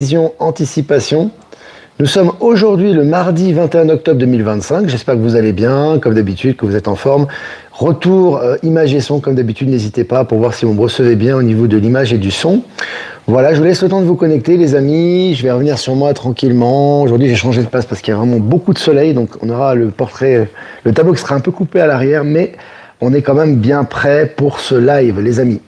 Vision Anticipation. Nous sommes aujourd'hui le mardi 21 octobre 2025. J'espère que vous allez bien, comme d'habitude, que vous êtes en forme. Retour image et son, comme d'habitude, n'hésitez pas pour voir si vous me recevez bien au niveau de l'image et du son. Voilà, je vous laisse le temps de vous connecter, les amis. Je vais revenir sur moi tranquillement. Aujourd'hui, j'ai changé de place parce qu'il y a vraiment beaucoup de soleil, donc on aura le portrait, le tableau qui sera un peu coupé à l'arrière, mais on est quand même bien prêt pour ce live, les amis.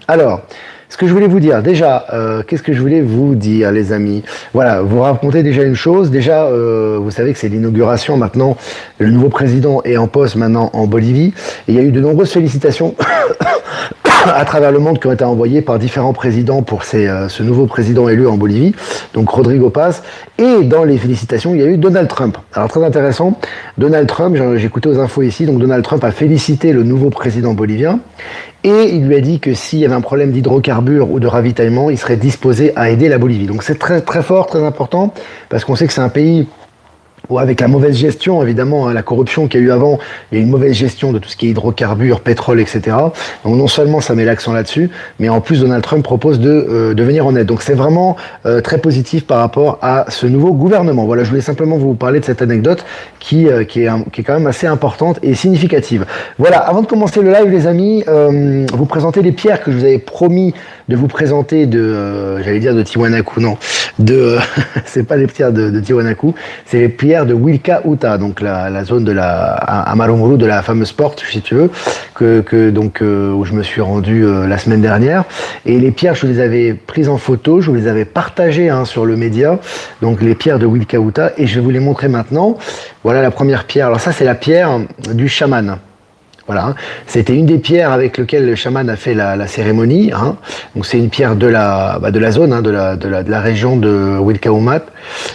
Alors, ce que je voulais vous dire, déjà, qu'est-ce que je voulais vous dire, les amis? Voilà, vous racontez déjà une chose. Déjà, vous savez que c'est l'inauguration maintenant. Le nouveau président est en poste maintenant en Bolivie. Et il y a eu de nombreuses félicitations à travers le monde qui ont été envoyées par différents présidents pour ce nouveau président élu en Bolivie, donc Rodrigo Paz. Et dans les félicitations, il y a eu Donald Trump. Alors très intéressant, Donald Trump, j'ai écouté aux infos ici, donc Donald Trump a félicité le nouveau président bolivien et il lui a dit que s'il y avait un problème d'hydrocarbures ou de ravitaillement, il serait disposé à aider la Bolivie. Donc c'est très très fort, très important, parce qu'on sait que c'est un pays avec la mauvaise gestion, évidemment, hein, la corruption qu'il y a eu avant, il y a une mauvaise gestion de tout ce qui est hydrocarbures, pétrole, etc. Donc non seulement ça met l'accent là-dessus, mais en plus Donald Trump propose de venir en aide. Donc c'est vraiment très positif par rapport à ce nouveau gouvernement. Voilà, je voulais simplement vous parler de cette anecdote qui est quand même assez importante et significative. Voilà, avant de commencer le live, les amis, vous présenter les pierres que je vous avais promis de vous présenter j'allais dire de Tiwanaku, non, c'est pas les pierres de Tiwanaku, c'est les pierres de Wilca-Uta, donc la zone de à Marumuru, de la fameuse porte, si tu veux, où je me suis rendu la semaine dernière. Et les pierres, je les avais prises en photo, je vous les avais partagées sur le média, donc les pierres de Wilca-Uta, et je vais vous les montrer maintenant. Voilà la première pierre. Alors ça, c'est la pierre du chaman. Voilà, c'était une des pierres avec lesquelles le chaman a fait la cérémonie. Donc c'est une pierre de la zone, de la région de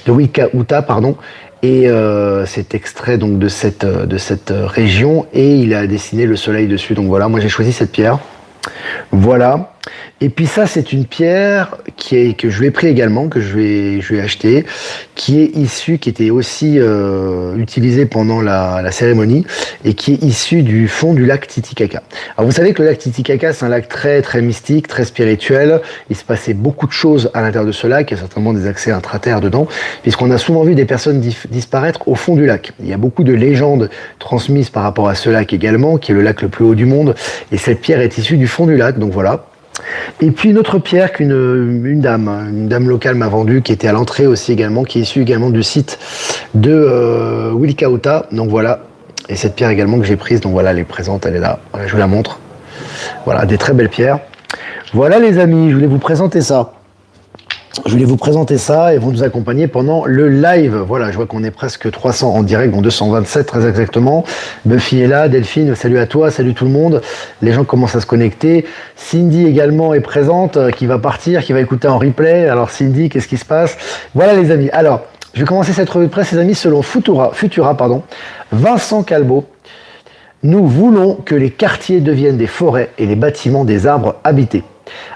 Wilca-Uta, pardon. Et c'est extrait donc de cette région et il a dessiné le soleil dessus. Donc voilà, moi j'ai choisi cette pierre. Voilà. Et puis ça, c'est une pierre que je lui ai pris également, que je vais acheter, qui était aussi utilisée pendant la cérémonie et qui est issue du fond du lac Titicaca. Alors vous savez que le lac Titicaca, c'est un lac très très mystique, très spirituel. Il se passait beaucoup de choses à l'intérieur de ce lac. Il y a certainement des accès intra-terre dedans, puisqu'on a souvent vu des personnes disparaître au fond du lac. Il y a beaucoup de légendes transmises par rapport à ce lac également, qui est le lac le plus haut du monde. Et cette pierre est issue du fond du lac, donc voilà. Et puis une autre pierre qu'une dame locale m'a vendue, qui était à l'entrée aussi également, qui est issue également du site de Wilca-Uta. Donc voilà, et cette pierre également que j'ai prise, donc voilà, elle est présente, elle est là, voilà, je vous la montre. Voilà, des très belles pierres. Voilà les amis, je voulais vous présenter ça. Je voulais vous présenter ça et vous nous accompagner pendant le live. Voilà, je vois qu'on est presque 300 en direct, donc 227 très exactement. Buffy est là, Delphine, salut à toi, salut tout le monde. Les gens commencent à se connecter. Cindy également est présente, qui va partir, qui va écouter en replay. Alors Cindy, qu'est-ce qui se passe? Voilà les amis. Alors, je vais commencer cette revue de presse, les amis, selon Futura, Vincent Calbo. Nous voulons que les quartiers deviennent des forêts et les bâtiments des arbres habités.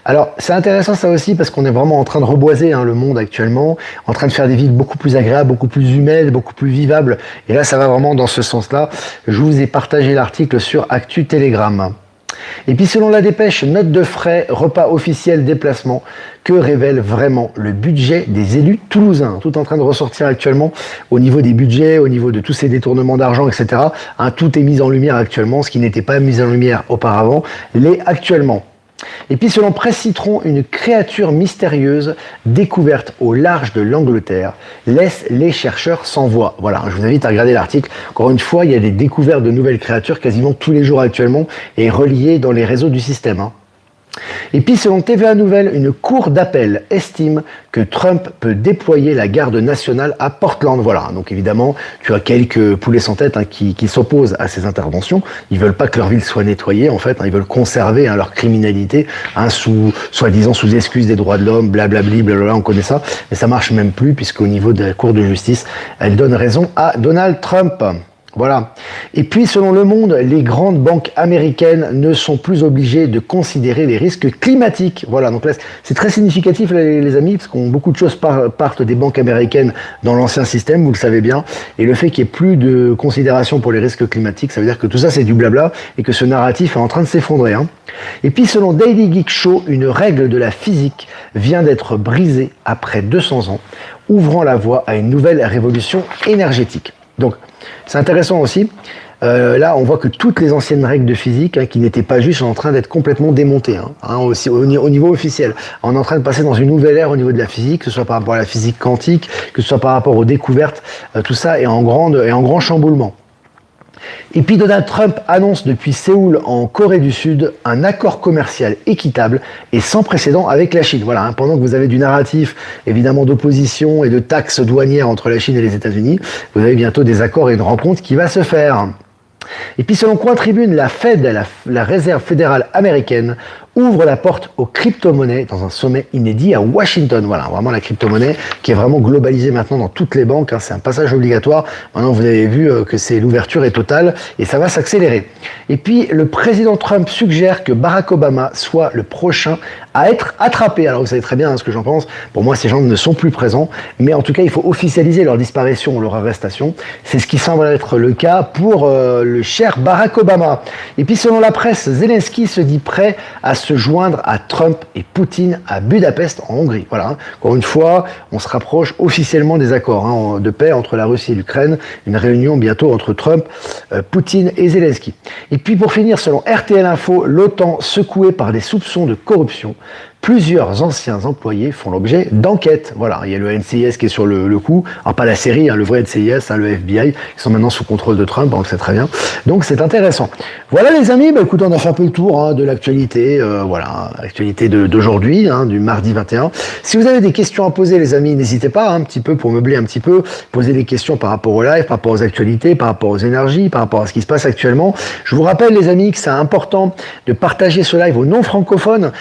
Alors, c'est intéressant ça aussi parce qu'on est vraiment en train de reboiser le monde actuellement, en train de faire des villes beaucoup plus agréables, beaucoup plus humaines, beaucoup plus vivables. Et là, ça va vraiment dans ce sens-là. Je vous ai partagé l'article sur Actu Telegram. Et puis selon la dépêche, note de frais, repas officiel, déplacement, que révèle vraiment le budget des élus toulousains? Tout en train de ressortir actuellement au niveau des budgets, au niveau de tous ces détournements d'argent, etc. Tout est mis en lumière actuellement, ce qui n'était pas mis en lumière auparavant, l'est actuellement. Et puis selon Presse Citron, une créature mystérieuse découverte au large de l'Angleterre laisse les chercheurs sans voix. Voilà, je vous invite à regarder l'article. Encore une fois, il y a des découvertes de nouvelles créatures quasiment tous les jours actuellement et reliées dans les réseaux du système. Et puis selon TVA Nouvelles, une cour d'appel estime que Trump peut déployer la garde nationale à Portland. Voilà, donc évidemment, tu as quelques poulets sans tête qui s'opposent à ces interventions. Ils veulent pas que leur ville soit nettoyée, en fait. Ils veulent conserver leur criminalité, soi-disant sous excuse des droits de l'homme, blablabli, blablabla, on connaît ça. Mais ça marche même plus, puisqu'au niveau de la Cour de justice, elle donne raison à Donald Trump. Voilà. Et puis, selon Le Monde, les grandes banques américaines ne sont plus obligées de considérer les risques climatiques. Voilà. Donc là, c'est très significatif, les amis, parce qu'on beaucoup de choses partent des banques américaines dans l'ancien système, vous le savez bien. Et le fait qu'il n'y ait plus de considération pour les risques climatiques, ça veut dire que tout ça, c'est du blabla et que ce narratif est en train de s'effondrer. Hein. Et puis, selon Daily Geek Show, une règle de la physique vient d'être brisée après 200 ans, ouvrant la voie à une nouvelle révolution énergétique. Donc, c'est intéressant aussi. Là, on voit que toutes les anciennes règles de physique, qui n'étaient pas justes, sont en train d'être complètement démontées, aussi, au niveau officiel. On est en train de passer dans une nouvelle ère au niveau de la physique, que ce soit par rapport à la physique quantique, que ce soit par rapport aux découvertes. Tout ça est en grand chamboulement. Et puis Donald Trump annonce depuis Séoul en Corée du Sud un accord commercial équitable et sans précédent avec la Chine. Voilà, pendant que vous avez du narratif évidemment d'opposition et de taxes douanières entre la Chine et les États-Unis, vous avez bientôt des accords et une rencontre qui va se faire. Et puis selon Coin Tribune, la Fed, la Réserve fédérale américaine, ouvre la porte aux crypto-monnaies dans un sommet inédit à Washington. Voilà, vraiment la crypto-monnaie qui est vraiment globalisée maintenant dans toutes les banques. C'est un passage obligatoire. Maintenant, vous avez vu que l'ouverture est totale et ça va s'accélérer. Et puis, le président Trump suggère que Barack Obama soit le prochain à être attrapé. Alors, vous savez très bien ce que j'en pense. Pour moi, ces gens ne sont plus présents. Mais en tout cas, il faut officialiser leur disparition ou leur arrestation. C'est ce qui semble être le cas pour le cher Barack Obama. Et puis, selon la presse, Zelensky se dit prêt à se joindre à Trump et Poutine à Budapest en Hongrie. Voilà, encore une fois, on se rapproche officiellement des accords de paix entre la Russie et l'Ukraine, une réunion bientôt entre Trump, Poutine et Zelensky. Et puis pour finir, selon RTL Info, l'OTAN secouée par des soupçons de corruption. Plusieurs anciens employés font l'objet d'enquêtes. Voilà, il y a le NCIS qui est sur le coup, alors pas la série, le vrai NCIS, le FBI, qui sont maintenant sous contrôle de Trump, donc c'est très bien. Donc c'est intéressant. Voilà les amis, écoutez, on a fait un peu le tour de l'actualité, voilà, l'actualité d'aujourd'hui, du mardi 21. Si vous avez des questions à poser les amis, n'hésitez pas un petit peu pour meubler un petit peu, poser des questions par rapport au live, par rapport aux actualités, par rapport aux énergies, par rapport à ce qui se passe actuellement. Je vous rappelle les amis que c'est important de partager ce live aux non-francophones,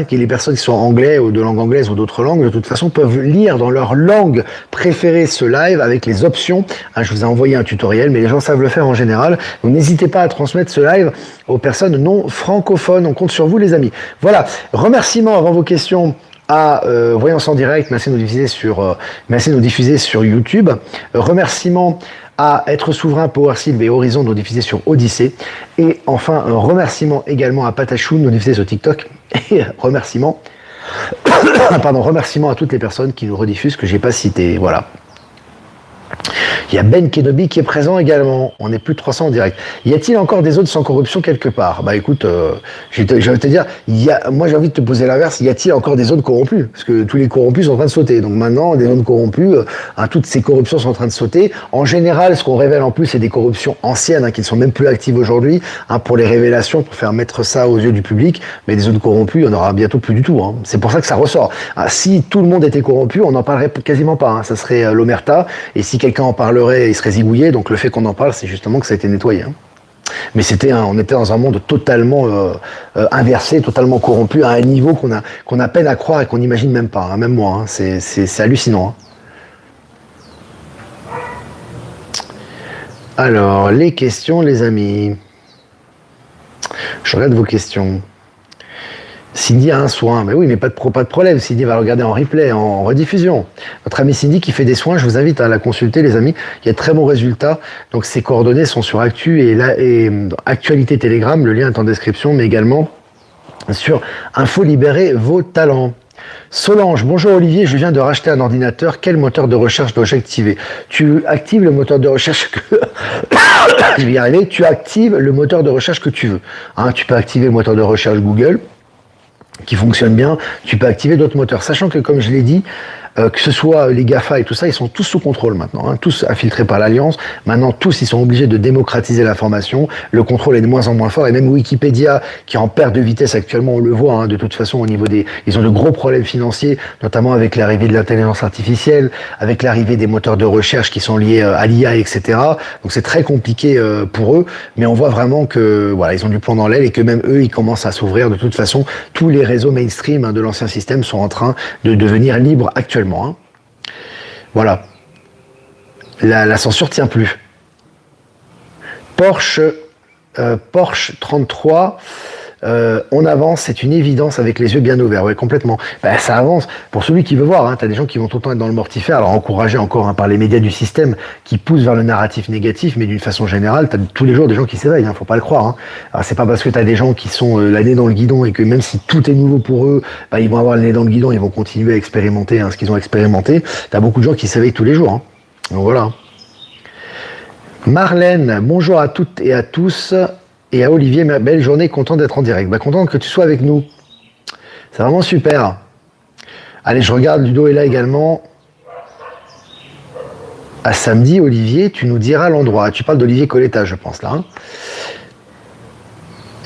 qui est les personnes qui sont anglais ou de langue anglaise ou d'autres langues, de toute façon peuvent lire dans leur langue préférée ce live avec les options. Je vous ai envoyé un tutoriel, mais les gens savent le faire en général. Donc n'hésitez pas à transmettre ce live aux personnes non francophones. On compte sur vous les amis. Voilà, remerciements avant vos questions à Voyance en direct, merci de nous diffuser sur YouTube. Remerciements à Être Souverain, Power Sylve et Horizon, nous diffuser sur Odyssée. Et enfin, un remerciement également à Patachou, nous diffuser sur TikTok. Et remerciement à toutes les personnes qui nous rediffusent, que j'ai pas citées. Voilà. Il y a Ben Kenobi qui est présent également. On est plus de 300 en direct. Y a-t-il encore des zones sans corruption quelque part? Bah écoute, je vais te dire, moi j'ai envie de te poser l'inverse. Y a-t-il encore des zones corrompues? Parce que tous les corrompus sont en train de sauter. Donc maintenant, des zones corrompues, toutes ces corruptions sont en train de sauter. En général, ce qu'on révèle en plus, c'est des corruptions anciennes qui ne sont même plus actives aujourd'hui. Pour les révélations, pour faire mettre ça aux yeux du public. Mais des zones corrompues, il y en aura bientôt plus du tout. C'est pour ça que ça ressort. Si tout le monde était corrompu, on n'en parlerait quasiment pas. Ça serait l'omerta. Et si quelqu'un en parlerait, il serait zigouillé. Donc le fait qu'on en parle, c'est justement que ça a été nettoyé. Mais on était dans un monde totalement inversé, totalement corrompu, à un niveau qu'on a peine à croire et qu'on n'imagine même pas. Même moi, c'est hallucinant. Alors, les questions, les amis. Je regarde vos questions. Cindy a un soin. Mais oui, mais pas de problème. Cindy va regarder en replay, en rediffusion. Notre amie Cindy qui fait des soins, je vous invite à la consulter, les amis. Il y a de très bons résultats. Donc, ses coordonnées sont sur Actu et Actualité Telegram. Le lien est en description, mais également sur Info Libérer vos talents. Solange, bonjour Olivier, je viens de racheter un ordinateur. Quel moteur de recherche dois-je activer? Tu actives le moteur de recherche que... je vais y arriver. Tu actives le moteur de recherche que tu veux. Tu peux activer le moteur de recherche Google, qui fonctionne bien, tu peux activer d'autres moteurs. Sachant que, comme je l'ai dit, que ce soit les GAFA et tout ça, ils sont tous sous contrôle maintenant, tous infiltrés par l'Alliance. Maintenant, tous, ils sont obligés de démocratiser l'information. Le contrôle est de moins en moins fort. Et même Wikipédia, qui est en perte de vitesse actuellement, on le voit, de toute façon, au niveau ils ont de gros problèmes financiers, notamment avec l'arrivée de l'intelligence artificielle, avec l'arrivée des moteurs de recherche qui sont liés à l'IA, etc. Donc, c'est très compliqué pour eux. Mais on voit vraiment que, voilà, ils ont du plomb dans l'aile et que même eux, ils commencent à s'ouvrir. De toute façon, tous les réseaux mainstream de l'ancien système sont en train de devenir libres actuellement. Voilà. La censure tient plus. Porsche 33, on avance, c'est une évidence avec les yeux bien ouverts, ouais, complètement. Bah, ça avance. Pour celui qui veut voir, hein, t'as des gens qui vont tout le temps être dans le mortifère, alors encouragés encore par les médias du système qui poussent vers le narratif négatif, mais d'une façon générale, t'as tous les jours des gens qui s'éveillent, faut pas le croire. Alors c'est pas parce que t'as des gens qui sont la nez dans le guidon et que même si tout est nouveau pour eux, ils vont avoir le nez dans le guidon, ils vont continuer à expérimenter ce qu'ils ont expérimenté. T'as beaucoup de gens qui s'éveillent tous les jours. Donc voilà. Marlène, bonjour à toutes et à tous. Et à Olivier, ma belle journée, content d'être en direct. Content que tu sois avec nous. C'est vraiment super. Allez, je regarde, Ludo est là également. À samedi, Olivier, tu nous diras l'endroit. Tu parles d'Olivier Coletta, je pense, là.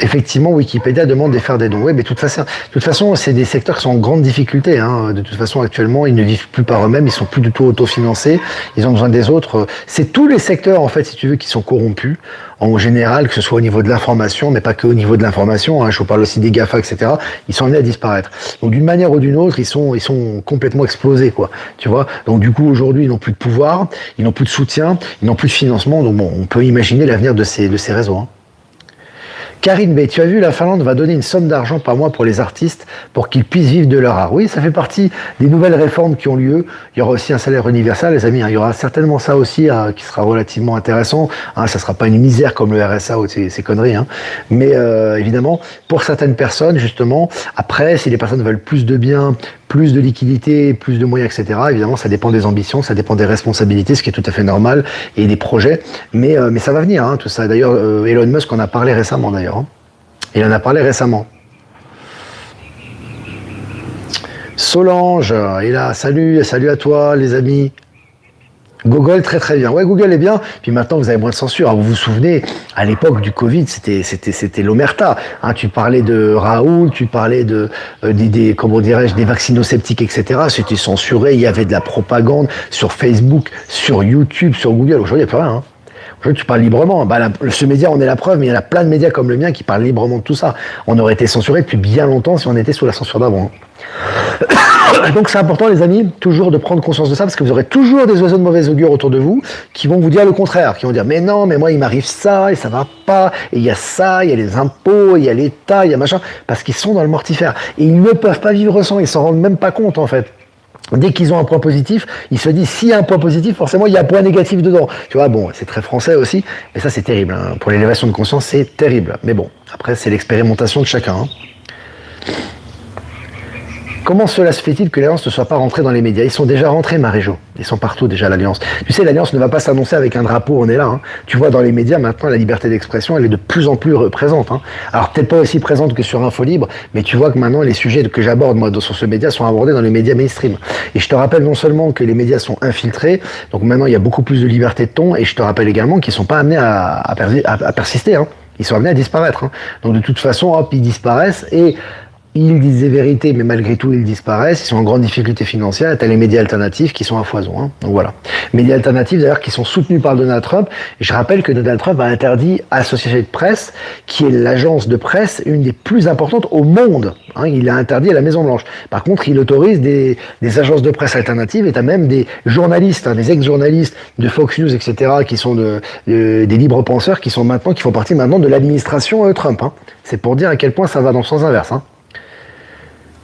Effectivement, Wikipédia demande de faire des dons. Oui, mais de toute façon, c'est des secteurs qui sont en grande difficulté. De toute façon, actuellement, ils ne vivent plus par eux-mêmes, ils sont plus du tout autofinancés, ils ont besoin des autres. C'est tous les secteurs, en fait, si tu veux, qui sont corrompus, en général, que ce soit au niveau de l'information, mais pas que au niveau de l'information. Je vous parle aussi des GAFA, etc. Ils sont amenés à disparaître. Donc, d'une manière ou d'une autre, ils sont complètement explosés, quoi. Tu vois. Donc, du coup, aujourd'hui, ils n'ont plus de pouvoir, ils n'ont plus de soutien, ils n'ont plus de financement. Donc, bon, on peut imaginer l'avenir de ces réseaux. Karine B, tu as vu, la Finlande va donner une somme d'argent par mois pour les artistes pour qu'ils puissent vivre de leur art. Oui, ça fait partie des nouvelles réformes qui ont lieu. Il y aura aussi un salaire universel, les amis. Il y aura certainement ça aussi qui sera relativement intéressant. Ça sera pas une misère comme le RSA ou ces conneries. Mais évidemment, pour certaines personnes, justement, après, si les personnes veulent plus de biens, plus de liquidité, plus de moyens, etc. Évidemment, ça dépend des ambitions, ça dépend des responsabilités, ce qui est tout à fait normal, et des projets. Mais ça va venir, tout ça. D'ailleurs, Elon Musk en a parlé récemment, d'ailleurs. Il en a parlé récemment. Solange est là. Salut à toi, les amis. Google, très très bien. Ouais, Google est bien. Puis maintenant, vous avez moins de censure. Vous vous souvenez, à l'époque du Covid, c'était l'omerta. Tu parlais de Raoul, tu parlais comment dirais-je, des vaccinosceptiques, etc. C'était censuré. Il y avait de la propagande sur Facebook, sur YouTube, sur Google. Aujourd'hui, il n'y a plus rien. Aujourd'hui, tu parles librement. Ce média, on est la preuve, mais il y en a plein de médias comme le mien qui parlent librement de tout ça. On aurait été censuré depuis bien longtemps si on était sous la censure d'avant. Donc c'est important, les amis, toujours de prendre conscience de ça, parce que vous aurez toujours des oiseaux de mauvaise augure autour de vous qui vont vous dire le contraire, qui vont dire mais non, mais moi il m'arrive ça et ça va pas, et il y a ça, il y a les impôts, il y a l'État, il y a machin, parce qu'ils sont dans le mortifère. Et ils ne peuvent pas vivre sans, ils s'en rendent même pas compte en fait. Dès qu'ils ont un point positif, ils se disent s'il y a un point positif, forcément il y a un point négatif dedans. Tu vois, bon, c'est très français aussi, mais ça c'est terrible. Pour l'élévation de conscience, c'est terrible. Mais bon, après c'est l'expérimentation de chacun. Comment cela se fait-il que l'Alliance ne soit pas rentrée dans les médias? Ils sont déjà rentrés, Marie-Jo. Ils sont partout déjà, l'Alliance. Tu sais, l'Alliance ne va pas s'annoncer avec un drapeau, on est là. Tu vois, dans les médias, maintenant, la liberté d'expression, elle est de plus en plus présente. Alors, peut-être pas aussi présente que sur Info Libre, mais tu vois que maintenant, les sujets que j'aborde, moi, sur ce média, sont abordés dans les médias mainstream. Et je te rappelle non seulement que les médias sont infiltrés, donc maintenant, il y a beaucoup plus de liberté de ton, et je te rappelle également qu'ils ne sont pas amenés à persister. Ils sont amenés à disparaître. Donc, de toute façon, hop, ils disparaissent, et ils disent des vérités, mais malgré tout, ils disparaissent. Ils sont en grande difficulté financière. Et t'as les médias alternatifs qui sont à foison. Donc voilà. Médias alternatifs, d'ailleurs, qui sont soutenus par Donald Trump. Et je rappelle que Donald Trump a interdit Associated Press, qui est l'agence de presse, une des plus importantes au monde. Il a interdit à la Maison-Blanche. Par contre, il autorise des agences de presse alternatives. Et t'as même des journalistes, des ex-journalistes de Fox News, etc., qui sont des libres penseurs, qui font partie maintenant de l'administration Trump. C'est pour dire à quel point ça va dans le sens inverse.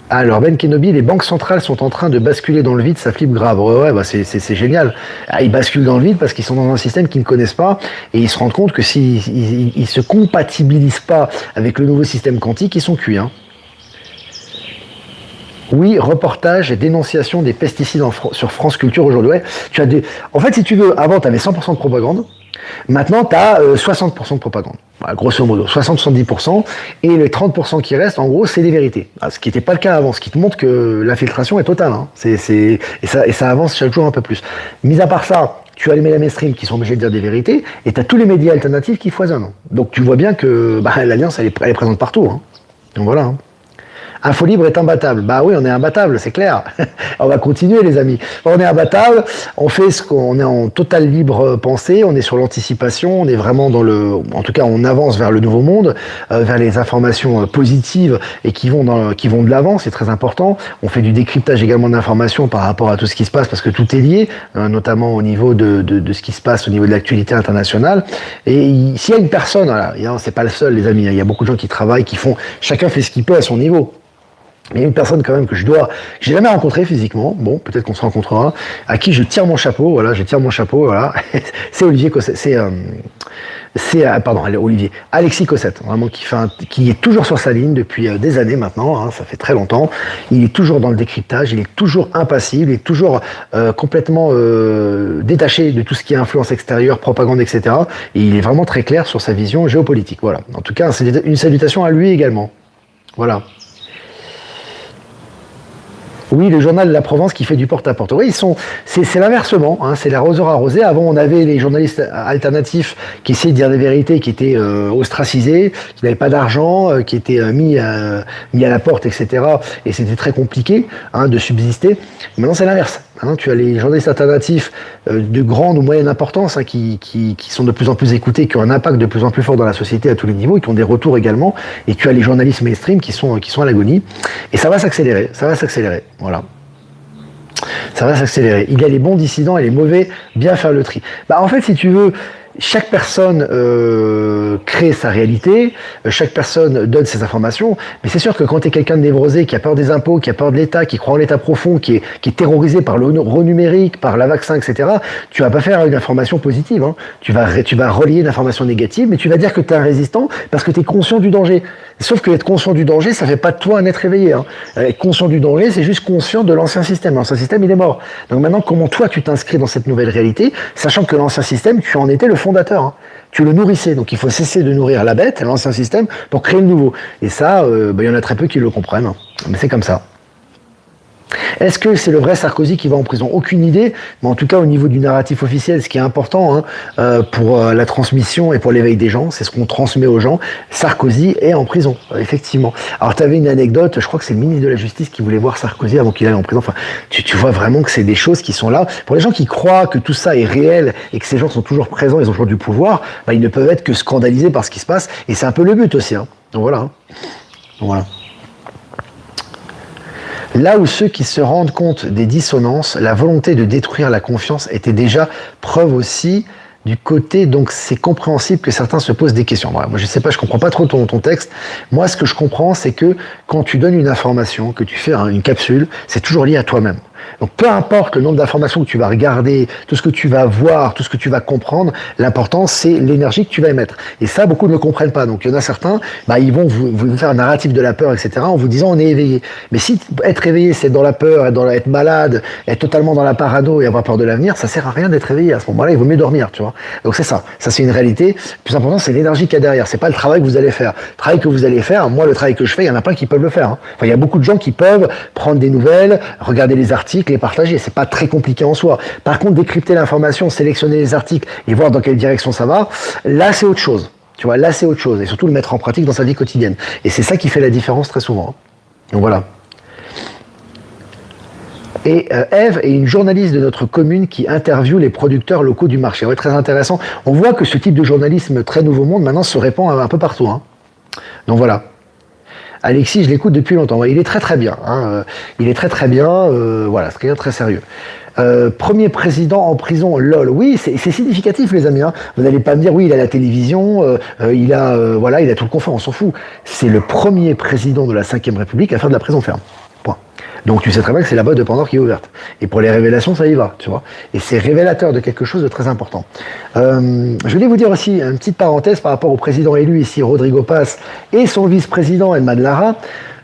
Alors, Ben Kenobi, les banques centrales sont en train de basculer dans le vide, ça flippe grave. Ouais, c'est génial. Ils basculent dans le vide parce qu'ils sont dans un système qu'ils ne connaissent pas et ils se rendent compte que s'ils se compatibilisent pas avec le nouveau système quantique, ils sont cuits. Oui, reportage et dénonciation des pesticides sur France Culture aujourd'hui. Ouais, en fait, si tu veux, avant, tu avais 100% de propagande. Maintenant, tu as 60% de propagande. Grosso modo, 60-70%. Et les 30% qui restent, en gros, c'est des vérités. Ce qui n'était pas le cas avant. Ce qui te montre que l'infiltration est totale. Et ça avance chaque jour un peu plus. Mis à part ça, tu as les médias mainstream qui sont obligés de dire des vérités. Et tu as tous les médias alternatifs qui foisonnent. Donc tu vois bien que l'Alliance, elle est présente partout. Donc voilà. Info libre est imbattable. Bah oui, on est imbattable, c'est clair. On va continuer, les amis. On est imbattable, on fait ce qu'on est en totale libre pensée, on est sur l'anticipation, on est vraiment dans en tout cas, on avance vers le nouveau monde, vers les informations positives et qui vont de l'avant, c'est très important. On fait du décryptage également d'informations par rapport à tout ce qui se passe parce que tout est lié, notamment au niveau de ce qui se passe au niveau de l'actualité internationale. Et s'il y a une personne, voilà, c'est pas le seul, les amis, il y a beaucoup de gens qui travaillent, chacun fait ce qu'il peut à son niveau. Il y a une personne quand même que j'ai jamais rencontré physiquement, bon, peut-être qu'on se rencontrera, à qui je tire mon chapeau, voilà, c'est Olivier Cossette, pardon, Olivier, Alexis Cossette, vraiment, qui est toujours sur sa ligne depuis des années maintenant, hein, ça fait très longtemps, il est toujours dans le décryptage, il est toujours impassible, il est toujours complètement détaché de tout ce qui est influence extérieure, propagande, etc. Et il est vraiment très clair sur sa vision géopolitique, voilà. En tout cas, c'est une salutation à lui également, voilà. Oui, le journal de la Provence qui fait du porte-à-porte. Oui, c'est l'inversement, hein, c'est l'arroseur arrosé. Avant, on avait les journalistes alternatifs qui essayaient de dire des vérités, qui étaient ostracisés, qui n'avaient pas d'argent, qui étaient mis à la porte, etc. Et c'était très compliqué de subsister. Maintenant, c'est l'inverse. Maintenant, tu as les journalistes alternatifs de grande ou moyenne importance qui sont de plus en plus écoutés, qui ont un impact de plus en plus fort dans la société à tous les niveaux, et qui ont des retours également. Et tu as les journalistes mainstream qui sont à l'agonie. Et ça va s'accélérer. Voilà. Ça va s'accélérer. Il y a les bons dissidents et les mauvais, bien faire le tri. Bah, en fait, si tu veux, chaque personne crée sa réalité, chaque personne donne ses informations, mais c'est sûr que quand tu es quelqu'un de névrosé, qui a peur des impôts, qui a peur de l'État, qui croit en l'État profond, qui est terrorisé par le renumérique, par la vaccin, etc., tu vas pas faire une information positive. Hein. Tu vas relier une information négative, mais tu vas dire que tu es un résistant parce que tu es conscient du danger. Sauf que être conscient du danger, ça fait pas de toi un être éveillé. Hein. Être conscient du danger, c'est juste conscient de l'ancien système. L'ancien système, il est mort. Donc maintenant, comment toi, tu t'inscris dans cette nouvelle réalité, sachant que l'ancien système, tu en étais le fondateur. Hein. Tu le nourrissais. Donc il faut cesser de nourrir la bête, l'ancien système, pour créer le nouveau. Et ça, il y en a très peu qui le comprennent. Hein. Mais c'est comme ça. Est-ce que c'est le vrai Sarkozy qui va en prison? Aucune idée, mais en tout cas au niveau du narratif officiel, ce qui est important pour la transmission et pour l'éveil des gens, c'est ce qu'on transmet aux gens. Sarkozy est en prison, effectivement. Alors tu avais une anecdote, je crois que c'est le ministre de la Justice qui voulait voir Sarkozy avant qu'il aille en prison. Enfin, tu vois vraiment que c'est des choses qui sont là. Pour les gens qui croient que tout ça est réel et que ces gens sont toujours présents, ils ont toujours du pouvoir, ils ne peuvent être que scandalisés par ce qui se passe. Et c'est un peu le but aussi. Hein. Donc voilà. Hein. Donc voilà. Là où ceux qui se rendent compte des dissonances, la volonté de détruire la confiance était déjà preuve aussi du côté, donc c'est compréhensible que certains se posent des questions. Moi, je sais pas, je comprends pas trop ton texte. Moi, ce que je comprends, c'est que quand tu donnes une information, que tu fais une capsule, c'est toujours lié à toi-même. Donc peu importe le nombre d'informations que tu vas regarder, tout ce que tu vas voir, tout ce que tu vas comprendre, l'important c'est l'énergie que tu vas émettre. Et ça, beaucoup ne le comprennent pas. Donc il y en a certains, ils vont vous faire un narratif de la peur, etc. en vous disant on est éveillé. Mais si être éveillé, c'est être dans la peur, être malade, être totalement dans la parano et avoir peur de l'avenir, ça sert à rien d'être éveillé. À ce moment-là, il vaut mieux dormir, tu vois. Donc c'est ça. Ça c'est une réalité. Le plus important, c'est l'énergie qu'il y a derrière. C'est pas le travail que vous allez faire. Le travail que vous allez faire, moi le travail que je fais, il y en a plein qui peuvent le faire. Hein. Enfin, il y a beaucoup de gens qui peuvent prendre des nouvelles, regarder les articles, les partager, c'est pas très compliqué en soi. Par contre, décrypter l'information, sélectionner les articles et voir dans quelle direction ça va, là c'est autre chose. Tu vois, là c'est autre chose. Et surtout le mettre en pratique dans sa vie quotidienne. Et c'est ça qui fait la différence très souvent. Donc voilà. Et Ève est une journaliste de notre commune qui interviewe les producteurs locaux du marché. Ouais, très intéressant. On voit que ce type de journalisme très nouveau monde maintenant se répand un peu partout. Hein. Donc voilà. Alexis, je l'écoute depuis longtemps. Il est très très bien. Hein. Il est très très bien. Voilà, c'est quelqu'un de très sérieux. Premier président en prison, lol. Oui, c'est significatif, les amis. Hein. Vous n'allez pas me dire, oui, il a la télévision, il a tout le confort. On s'en fout. C'est le premier président de la Ve République à faire de la prison ferme. Point. Donc tu sais très bien que c'est la boîte de Pandore qui est ouverte. Et pour les révélations, ça y va, tu vois. Et c'est révélateur de quelque chose de très important. Je voulais vous dire aussi une petite parenthèse par rapport au président élu ici, Rodrigo Paz, et son vice-président, Edmad Lara.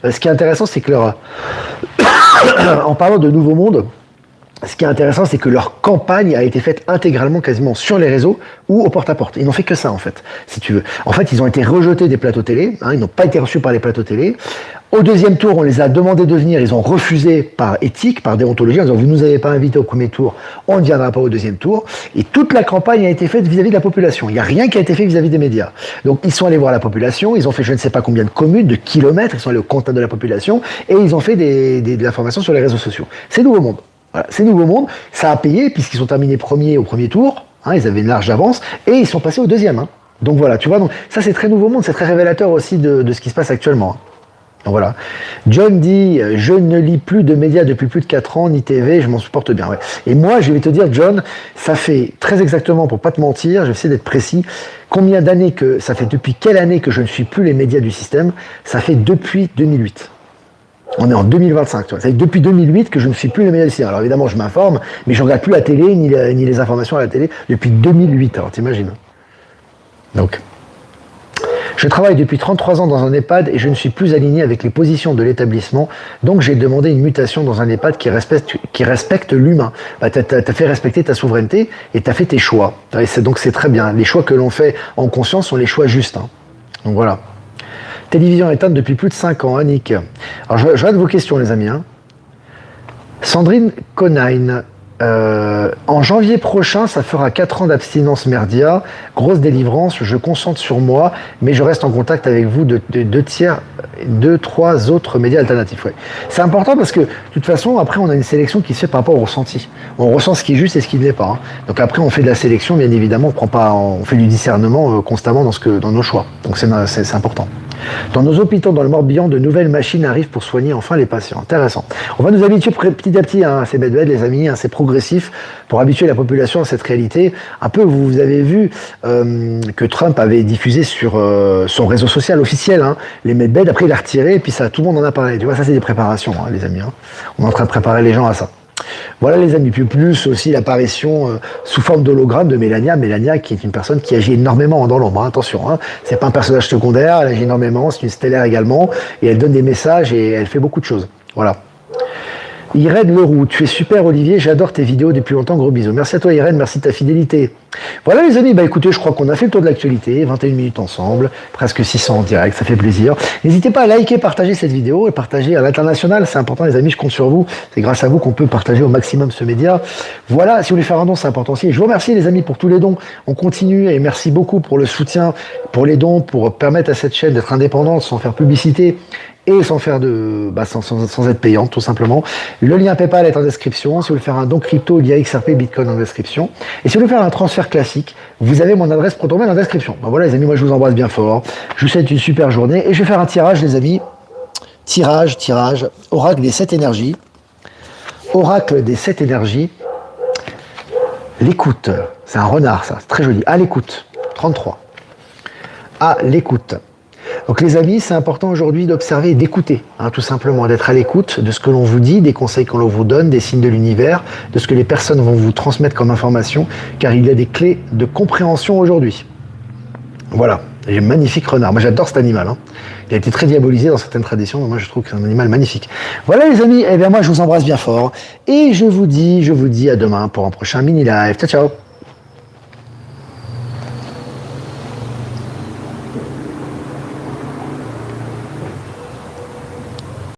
Ce qui est intéressant, c'est que en parlant de Nouveau Monde, ce qui est intéressant, c'est que leur campagne a été faite intégralement, quasiment sur les réseaux ou au porte-à-porte. Ils n'ont fait que ça, en fait, si tu veux. En fait, ils ont été rejetés des plateaux télé. Hein, ils n'ont pas été reçus par les plateaux télé. Au deuxième tour, on les a demandé de venir, ils ont refusé par éthique, par déontologie, en disant vous ne nous avez pas invités au premier tour, on ne viendra pas au deuxième tour. Et toute la campagne a été faite vis-à-vis de la population. Il n'y a rien qui a été fait vis-à-vis des médias. Donc ils sont allés voir la population, ils ont fait je ne sais pas combien de communes, de kilomètres, ils sont allés au contact de la population et ils ont fait de l'information sur les réseaux sociaux. C'est Nouveau Monde. Voilà, c'est Nouveau Monde, ça a payé puisqu'ils sont terminés premiers au premier tour, hein, ils avaient une large avance, et ils sont passés au deuxième. Hein. Donc voilà, tu vois, donc, ça c'est très Nouveau Monde, c'est très révélateur aussi de ce qui se passe actuellement. Hein. Donc voilà. John dit « Je ne lis plus de médias depuis plus de 4 ans, ni TV, je m'en supporte bien. Ouais. » Et moi, je vais te dire, John, ça fait très exactement, pour pas te mentir, je vais essayer d'être précis, combien d'années que, ça fait depuis quelle année que je ne suis plus les médias du système? Ça fait depuis 2008. On est en 2025, tu vois. Ça fait depuis 2008 que je ne suis plus les médias du système. Alors évidemment, je m'informe, mais je ne regarde plus la télé, ni les informations à la télé, depuis 2008, alors t'imagines. Donc... Je travaille depuis 33 ans dans un EHPAD et je ne suis plus aligné avec les positions de l'établissement, donc j'ai demandé une mutation dans un EHPAD qui respecte l'humain. Bah, tu as fait respecter ta souveraineté et tu as fait tes choix. Donc c'est très bien. Les choix que l'on fait en conscience sont les choix justes. Hein. Donc voilà. Télévision éteinte depuis plus de 5 ans, Annick. Alors je regarde vos questions les amis. Hein. Sandrine Conine. En janvier prochain, ça fera 4 ans d'abstinence Merdia, grosse délivrance, je concentre sur moi, mais je reste en contact avec vous de 2-3 autres médias alternatifs. Ouais. C'est important parce que, de toute façon, après, on a une sélection qui se fait par rapport au ressenti. On ressent ce qui est juste et ce qui ne l'est pas. Hein. Donc après, on fait de la sélection, bien évidemment, on fait du discernement constamment dans nos choix. Donc c'est important. Dans nos hôpitaux, dans le Morbihan, de nouvelles machines arrivent pour soigner enfin les patients. Intéressant. On va nous habituer petit à petit à ces bed les amis, c'est progressif pour habituer la population à cette réalité. Un peu, vous avez vu que Trump avait diffusé sur son réseau social officiel les medbeds. Après, il a retiré et puis ça, tout le monde en a parlé. Tu vois, ça c'est des préparations, les amis. On est en train de préparer les gens à ça. Voilà les amis, puis plus aussi l'apparition sous forme d'hologramme de Mélania. Mélania qui est une personne qui agit énormément dans l'ombre, attention, c'est pas un personnage secondaire, elle agit énormément, c'est une stellaire également, et elle donne des messages et elle fait beaucoup de choses. Voilà. Irène Leroux, tu es super Olivier, j'adore tes vidéos depuis longtemps, gros bisous. Merci à toi Irène, merci de ta fidélité. Voilà les amis, écoutez, je crois qu'on a fait le tour de l'actualité, 21 minutes ensemble, presque 600 en direct, ça fait plaisir. N'hésitez pas à liker, partager cette vidéo et partager à l'international, c'est important les amis, je compte sur vous, c'est grâce à vous qu'on peut partager au maximum ce média. Voilà, si vous voulez faire un don, c'est important aussi. Et je vous remercie les amis pour tous les dons, on continue et merci beaucoup pour le soutien, pour les dons, pour permettre à cette chaîne d'être indépendante sans faire publicité. Et sans faire sans être payante, tout simplement. Le lien PayPal est en description. Si vous voulez faire un don crypto, il y a XRP, Bitcoin en description. Et si vous voulez faire un transfert classique, vous avez mon adresse ProtonMail en description. Ben voilà, les amis, moi je vous embrasse bien fort. Je vous souhaite une super journée. Et je vais faire un tirage, les amis. Tirage, Oracle des 7 énergies. Oracle des 7 énergies. L'écoute. C'est un renard, ça. C'est très joli. À l'écoute. 33. À l'écoute. Donc les amis, c'est important aujourd'hui d'observer et d'écouter, tout simplement, d'être à l'écoute de ce que l'on vous dit, des conseils que l'on vous donne, des signes de l'univers, de ce que les personnes vont vous transmettre comme information, car il y a des clés de compréhension aujourd'hui. Voilà, et magnifique renard, moi j'adore cet animal, il a été très diabolisé dans certaines traditions, mais moi je trouve que c'est un animal magnifique. Voilà les amis, eh bien moi je vous embrasse bien fort, et je vous dis à demain pour un prochain mini live, ciao ciao.